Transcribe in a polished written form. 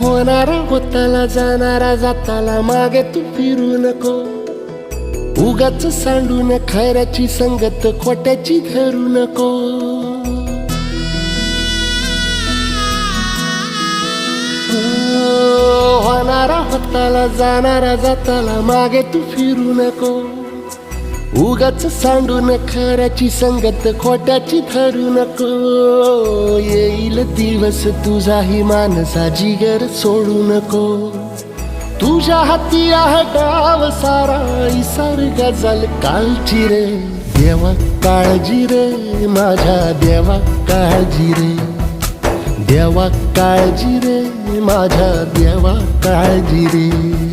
होणारा होताला जाणारा जाताला मागे तू फिरू नको. उगाच सांडून खऱ्याची संगत खोट्याची धरू नको. होणारा होताला जाणारा जाताला मागे तू फिरू नको. उगाच सांडून खऱ्याची संगत खोट्याची धरू नको. येईल दिवस तुझाही मानसा जिगर सोडू नको. तुझ्या हाती आहे डाव सारा इसार गजल कालची रे. देवा काळजी रे माझ्या देवा काळजी रे. देवा काळजी रे माझ्या देवा काळजी रे.